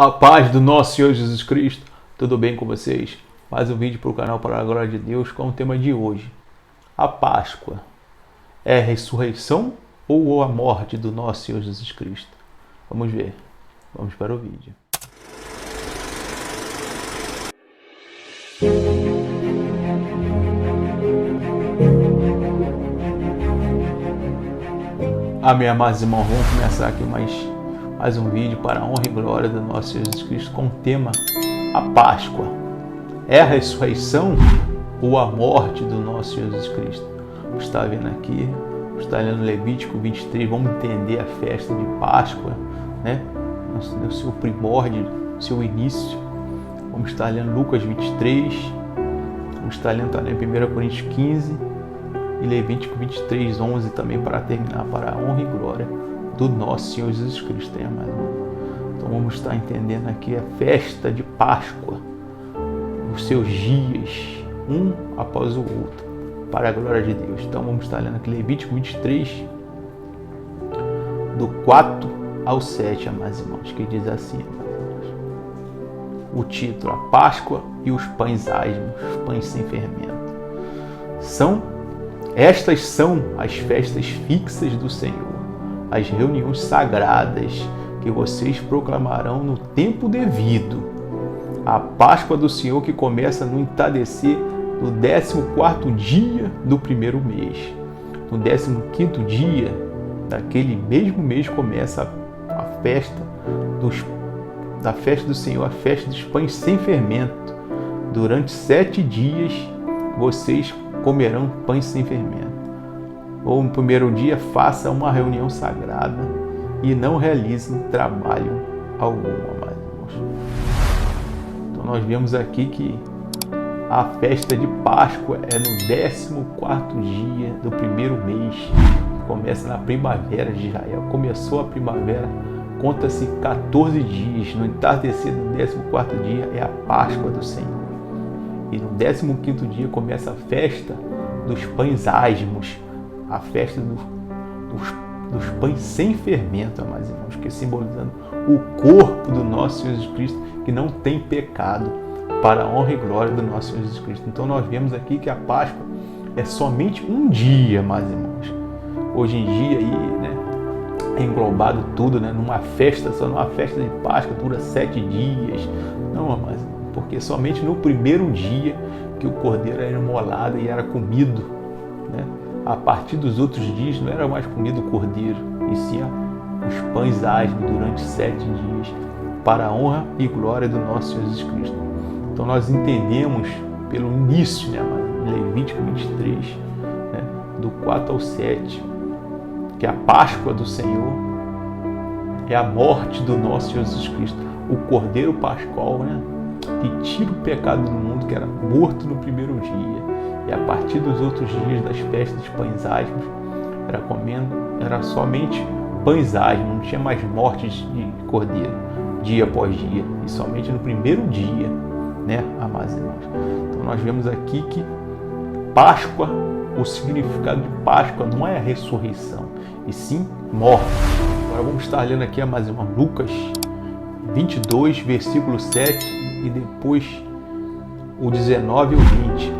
A paz do nosso Senhor Jesus Cristo, tudo bem com vocês? Mais um vídeo para o canal Para a Glória de Deus com o tema de hoje. A Páscoa é a ressurreição ou a morte do nosso Senhor Jesus Cristo? Vamos ver, vamos para o vídeo. Amém, amados irmãos, vamos começar aqui mais um vídeo para a honra e glória do nosso Senhor Jesus Cristo com o tema a Páscoa. É a ressurreição ou a morte do nosso Senhor Jesus Cristo? Você está vendo aqui, você está lendo Levítico 23, vamos entender a festa de Páscoa, né? O seu primórdio, o seu início. Vamos estar lendo Lucas 23, vamos estar lendo também 1 Coríntios 15 e Levítico 23, 11 também para terminar para a honra e glória do nosso Senhor Jesus Cristo, hein, amado? Então vamos estar entendendo aqui a festa de Páscoa, os seus dias, um após o outro, para a glória de Deus. Então vamos estar lendo aqui Levítico 23, do 4 ao 7, amados irmãos, que diz assim, amados, o título, a Páscoa e os pães asmos, os pães sem fermento. Estas são as festas fixas do Senhor, as reuniões sagradas que vocês proclamarão no tempo devido. A Páscoa do Senhor que começa no entardecer do 14º dia do primeiro mês. No 15º dia daquele mesmo mês começa a festa da festa do Senhor, a festa dos pães sem fermento. Durante 7 dias vocês comerão pães sem fermento. Ou no primeiro dia faça uma reunião sagrada e não realizem trabalho algum, amados irmãos. Então nós vemos aqui que a festa de Páscoa é no 14º dia do primeiro mês, que começa na primavera de Israel. Começou a primavera, conta-se 14 dias, no entardecer do 14º dia é a Páscoa do Senhor. E no 15º dia começa a festa dos pães asmos, a festa dos pães sem fermento, amados irmãos, que simbolizando o corpo do nosso Senhor Jesus Cristo, que não tem pecado, para a honra e glória do nosso Senhor Jesus Cristo. Então nós vemos aqui que a Páscoa é somente um dia, amados irmãos. Hoje em dia, aí, né, é englobado tudo, né, numa festa, só numa festa de Páscoa, dura 7 dias. Não, amados irmãos, porque somente no primeiro dia que o cordeiro era imolado e era comido, né? A partir dos outros dias não era mais comido o cordeiro, e sim os pães asmos durante 7 dias, para a honra e glória do nosso Senhor Jesus Cristo. Então nós entendemos pelo início, né, Levítico 23, né, do 4 ao 7, que a Páscoa do Senhor é a morte do nosso Senhor Jesus Cristo, o cordeiro pascual, né, que tira o pecado do mundo, que era morto no primeiro dia. E a partir dos outros dias das festas de pães asmos, era somente pães asmos, não tinha mais mortes de cordeiro, dia após dia, e somente no primeiro dia, né, amados irmãos. Então nós vemos aqui que Páscoa, o significado de Páscoa não é a ressurreição, e sim morte. Agora vamos estar lendo aqui, amados irmãos, Lucas 22, versículo 7, e depois o 19 e o 20,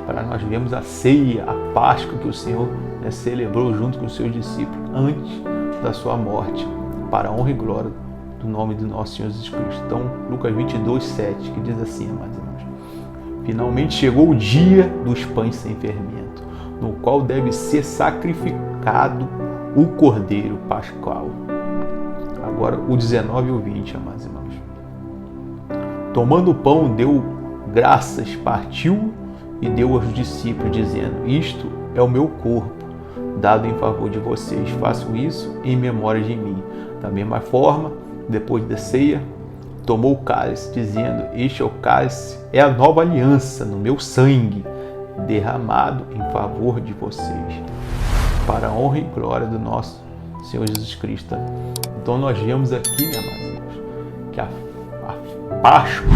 para nós vermos a ceia, a Páscoa que o Senhor, né, celebrou junto com os seus discípulos antes da sua morte, para a honra e glória do nome do nosso Senhor Jesus Cristo. Então, Lucas 22, 7, que diz assim, amados irmãos: finalmente chegou o dia dos pães sem fermento, no qual deve ser sacrificado o cordeiro pascual. Agora, o 19 e o 20, amados irmãos. Tomando o pão, deu graças, partiu e deu aos discípulos, dizendo: isto é o meu corpo, dado em favor de vocês. Façam isso em memória de mim. Da mesma forma, depois da ceia, tomou o cálice, dizendo: este é o cálice, é a nova aliança no meu sangue, derramado em favor de vocês, para a honra e glória do nosso Senhor Jesus Cristo. Então nós vemos aqui, né, amados irmãos, que a Páscoa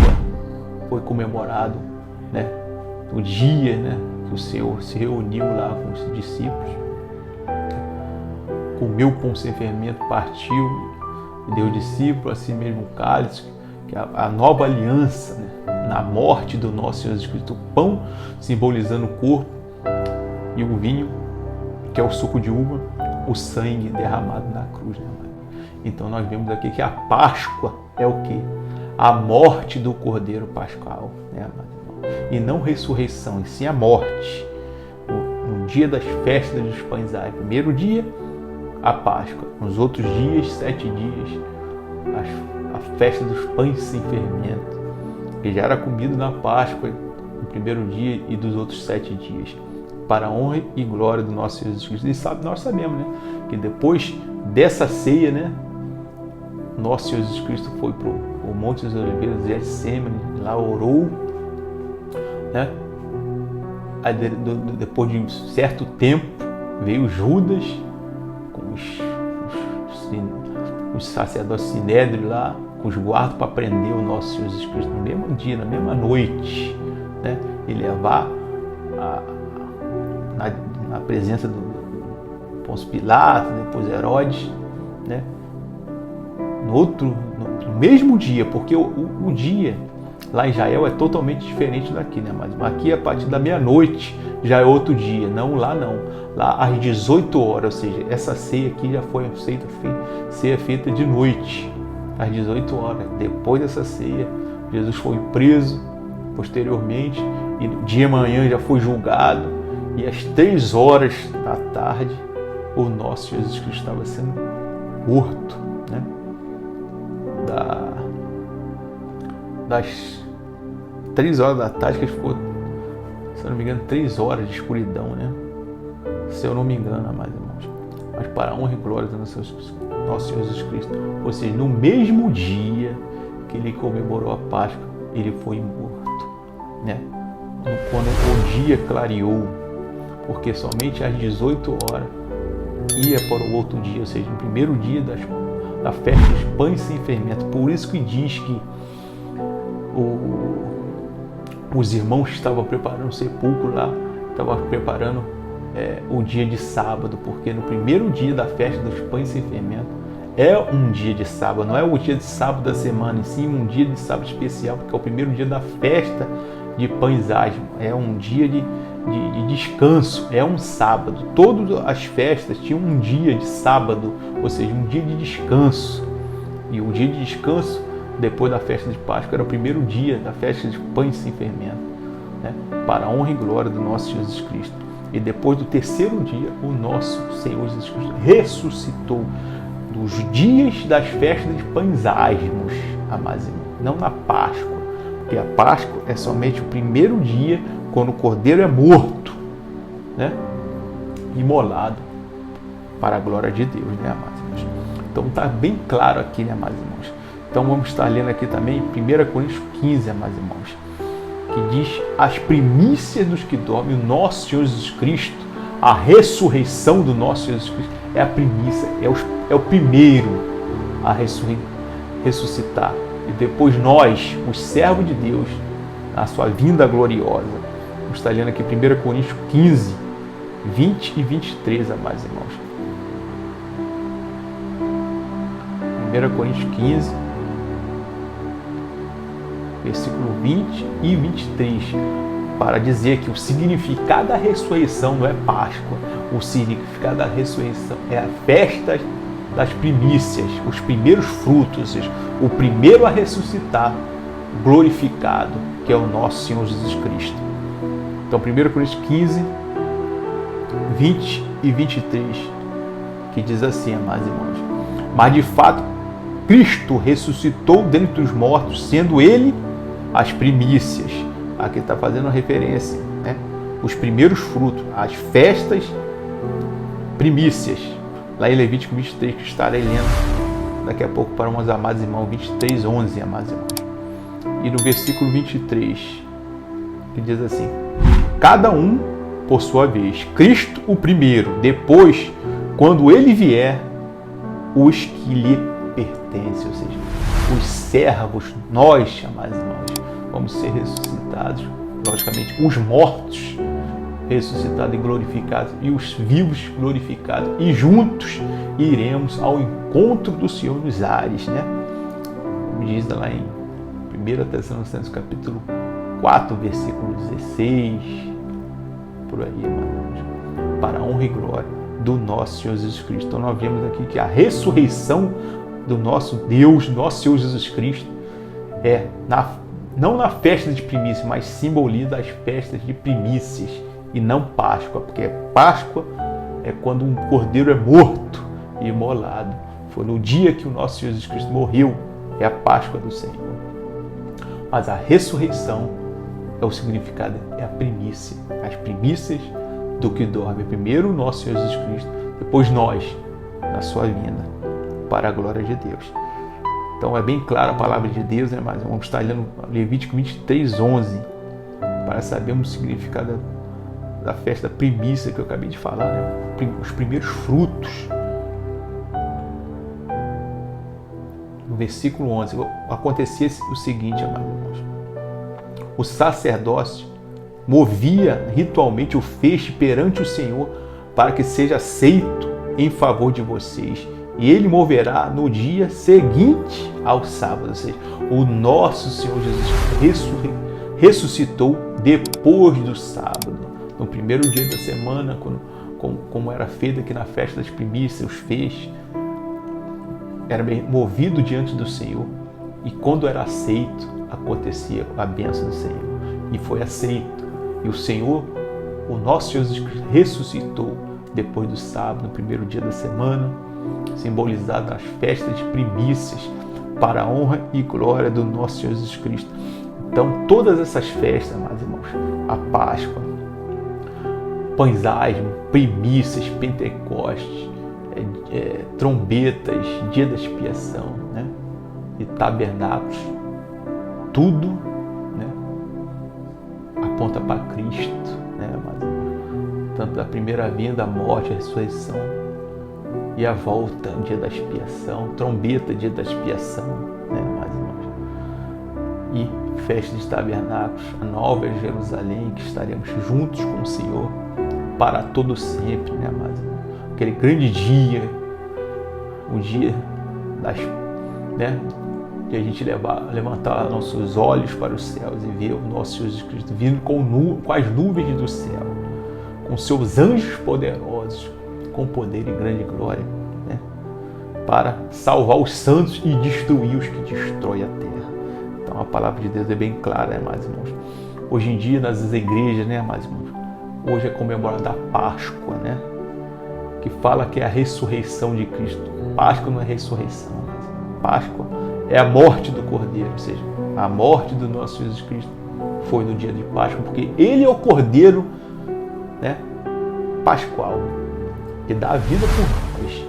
foi comemorado, né, no dia, né, que o Senhor se reuniu lá com os discípulos, comeu pão sem fermento, partiu, e deu discípulo, assim mesmo o cálice, que é a nova aliança, né? Na morte do nosso Senhor Jesus Cristo. O pão simbolizando o corpo e o vinho, que é o suco de uva, o sangue derramado na cruz, né? Então nós vemos aqui que a Páscoa é o quê? A morte do Cordeiro Pascal, né, e não ressurreição, e sim a morte. No dia das festas dos pães, primeiro dia, a Páscoa. Nos outros dias, 7 dias, a festa dos pães sem fermento, que já era comido na Páscoa, no primeiro dia e dos outros 7 dias, para a honra e glória do nosso Senhor Jesus Cristo. E nós sabemos, né, que depois dessa ceia, né, nosso Senhor Jesus Cristo foi para o Monte das Oliveiras, Getsêmani, lá orou, né? Aí, depois de um certo tempo, veio Judas com os sacerdotes sinédrios lá, com os guardas para prender o nosso Senhor Jesus Cristo no mesmo dia, na mesma noite, né? E levar na presença do Pôncio Pilatos, depois Herodes, né? No mesmo dia, porque o dia lá em Israel é totalmente diferente daqui, né? Mas aqui, a partir da meia-noite, já é outro dia. Não, lá não. Lá às 18 horas, ou seja, essa ceia aqui já foi ceia feita de noite, às 18 horas. Depois dessa ceia, Jesus foi preso posteriormente, e no dia manhã já foi julgado, e às 3 horas da tarde, o nosso Jesus Cristo estava sendo morto, né? Das 3 horas da tarde, que ficou, se eu não me engano, 3 horas de escuridão, né? Se eu não me engano, amados irmãos. Mas para a honra e glória do nosso Senhor Jesus Cristo. Ou seja, no mesmo dia que ele comemorou a Páscoa, ele foi morto, né? Quando o dia clareou, porque somente às 18 horas ia para o outro dia, ou seja, no primeiro dia da festa dos pães sem fermento. Por isso que diz que os irmãos estavam preparando o sepulcro lá, estavam preparando o dia de sábado, porque no primeiro dia da festa dos pães sem fermento é um dia de sábado, não é o dia de sábado da semana, e sim um dia de sábado especial, porque é o primeiro dia da festa de pães asmos, é um dia de descanso, é um sábado. Todas as festas tinham um dia de sábado, ou seja, um dia de descanso. E o dia de descanso, depois da festa de Páscoa, era o primeiro dia da festa de pães sem fermento, né? Para a honra e glória do nosso Jesus Cristo. E depois do terceiro dia, o nosso Senhor Jesus Cristo ressuscitou dos dias das festas de pães asmos, amados irmãos, não na Páscoa, porque a Páscoa é somente o primeiro dia, quando o cordeiro é morto, né? Imolado para a glória de Deus, né, amados irmãos? Então está bem claro aqui, né, amados irmãos? Então vamos estar lendo aqui também 1 Coríntios 15, amados irmãos, que diz: as primícias dos que dormem, o nosso Senhor Jesus Cristo, a ressurreição do nosso Senhor Jesus Cristo é a primícia, é o primeiro a ressuscitar. E depois nós, os servos de Deus, na sua vinda gloriosa. Vamos estar lendo aqui 1 Coríntios 15, 20 e 23, amados irmãos. 1 Coríntios 15, versículo 20 e 23, para dizer que o significado da ressurreição não é Páscoa, o significado da ressurreição é a festa das primícias, os primeiros frutos, ou seja, o primeiro a ressuscitar, glorificado, que é o nosso Senhor Jesus Cristo. Então, 1 Coríntios 15, 20 e 23, que diz assim, amados irmãos: mas de fato, Cristo ressuscitou dentre os mortos, sendo Ele as primícias. Aqui está fazendo uma referência, né? Os primeiros frutos, as festas primícias. Lá em Levítico 23, que estarei lendo daqui a pouco para uns amados irmãos, 23, 11, amados irmãos. E no versículo 23, que diz assim: cada um por sua vez, Cristo o primeiro, depois, quando Ele vier, os que lhe pertencem, ou seja, os servos, nós, amados irmãos, vamos ser ressuscitados, logicamente, os mortos ressuscitados e glorificados, e os vivos glorificados, e juntos iremos ao encontro do Senhor nos ares, né? Como diz lá em 1 Tessalonicenses capítulo 4, versículo 16, por aí, irmãos, para a honra e glória do nosso Senhor Jesus Cristo. Então nós vemos aqui que a ressurreição do nosso Deus, nosso Senhor Jesus Cristo, não na festa de primícias, mas simboliza as festas de primícias e não Páscoa, porque Páscoa é quando um cordeiro é morto e imolado. Foi no dia que o nosso Senhor Jesus Cristo morreu, é a Páscoa do Senhor. Mas a ressurreição é o significado, é a primícia, as primícias do que dorme. Primeiro o nosso Senhor Jesus Cristo, depois nós, na sua vinda, para a glória de Deus. Então é bem clara a palavra de Deus, né? Mas vamos estar lendo Levítico 23:11 para sabermos o significado da festa da primícia que eu acabei de falar, né? Os primeiros frutos. No versículo 11, acontecia o seguinte, amados irmãos: o sacerdócio movia ritualmente o feixe perante o Senhor para que seja aceito em favor de vocês. E ele moverá no dia seguinte ao sábado. Ou seja, o nosso Senhor Jesus ressuscitou depois do sábado. No primeiro dia da semana, como era feito aqui na festa das primícias, os feixes, era movido diante do Senhor. E quando era aceito, acontecia a bênção do Senhor. E foi aceito. E o Senhor, o nosso Senhor Jesus Cristo, ressuscitou depois do sábado, no primeiro dia da semana, simbolizado nas festas de primícias, para a honra e glória do nosso Senhor Jesus Cristo. Então, todas essas festas, meus irmãos, a Páscoa, Pães Asmos, primícias, Pentecostes, trombetas, dia da expiação, né? E tabernáculos, tudo, né, aponta para Cristo, né, tanto a primeira vinda, a morte, a ressurreição e a volta, o dia da expiação, trombeta, dia da expiação, né, e festa de tabernáculos, a nova Jerusalém, que estaremos juntos com o Senhor para todo sempre, né, aquele grande dia, o dia de a gente levantar nossos olhos para os céus e ver o nosso Jesus Cristo vindo com as nuvens do céu, com seus anjos poderosos, com poder e grande glória, né, para salvar os santos e destruir os que destroem a terra. Então a palavra de Deus é bem clara, né, meus irmãos? Hoje em dia, nas igrejas, né, meus irmãos, hoje é comemorada a Páscoa, né, que fala que é a ressurreição de Cristo. Páscoa não é ressurreição, mas Páscoa é a morte do Cordeiro, ou seja, a morte do nosso Jesus Cristo foi no dia de Páscoa, porque Ele é o Cordeiro, né, pascual, que dá a vida por nós,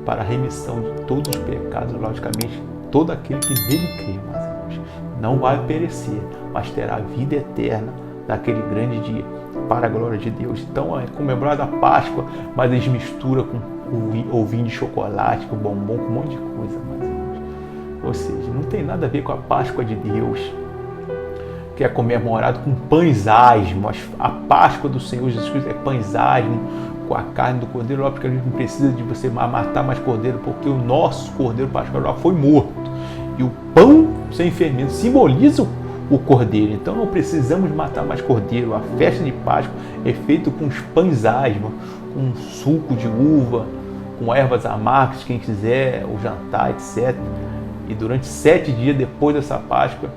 para a remissão de todos os pecados, logicamente, todo aquele que nele crê, meus irmãos, não vai perecer, mas terá a vida eterna naquele grande dia, para a glória de Deus. Então é comemorada a Páscoa, mas eles misturam com o vinho de chocolate, com bombom, com um monte de coisa, meus irmãos. Ou seja, não tem nada a ver com a Páscoa de Deus, que é comemorado com pães asmos. A Páscoa do Senhor Jesus Cristo é pães asmos, com a carne do cordeiro. Óbvio que a gente não precisa de você matar mais cordeiro, porque o nosso cordeiro pascual já foi morto. E o pão sem fermento simboliza o cordeiro. Então não precisamos matar mais cordeiro. A festa de Páscoa é feita com os pães asmos, com suco de uva, com ervas amargas, quem quiser, o jantar, etc. E durante 7 dias depois dessa Páscoa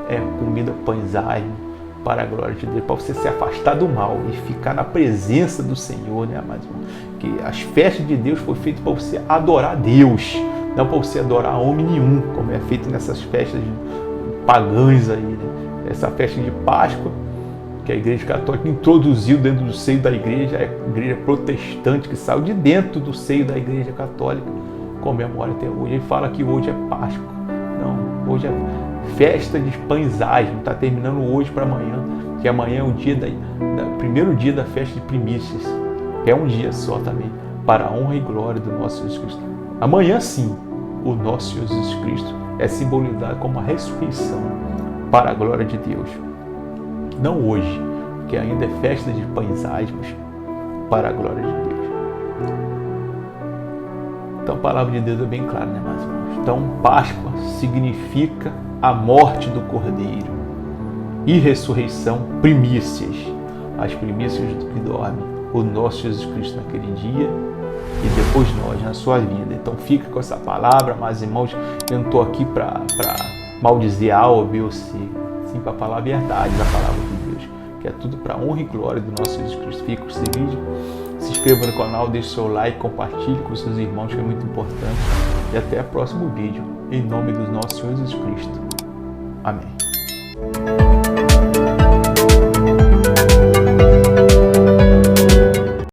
é comida pães asmos para a glória de Deus, para você se afastar do mal e ficar na presença do Senhor, né, amados? Que as festas de Deus foram feitas para você adorar Deus, não para você adorar homem nenhum, como é feito nessas festas pagãs aí, né? Essa festa de Páscoa, que a Igreja Católica introduziu dentro do seio da Igreja, a Igreja Protestante que saiu de dentro do seio da Igreja Católica, comemora até hoje. Ele fala que hoje é Páscoa. Não, hoje é festa de pães asmos, está terminando hoje para amanhã, que amanhã é o dia primeiro dia da festa de primícias, que é um dia só também, para a honra e glória do nosso Jesus Cristo. Amanhã sim, o nosso Jesus Cristo é simbolizado como a ressurreição para a glória de Deus. Não hoje, que ainda é festa de pães asmos para a glória de Deus. palavra de Deus é bem clara, né, meus irmãos? Então, Páscoa significa a morte do Cordeiro e ressurreição, primícias, as primícias do que dorme, o nosso Jesus Cristo naquele dia e depois nós, na sua vinda. Então fica com essa palavra, mas irmãos, eu não estou aqui para maldizer A ou B ou C, sim para falar a verdade da palavra de Deus, que é tudo para honra e glória do nosso Jesus Cristo. Fica com esse vídeo, se inscreva no canal, deixe seu like, compartilhe com seus irmãos, que é muito importante, e até o próximo vídeo, em nome do nosso Senhor Jesus Cristo. Amém.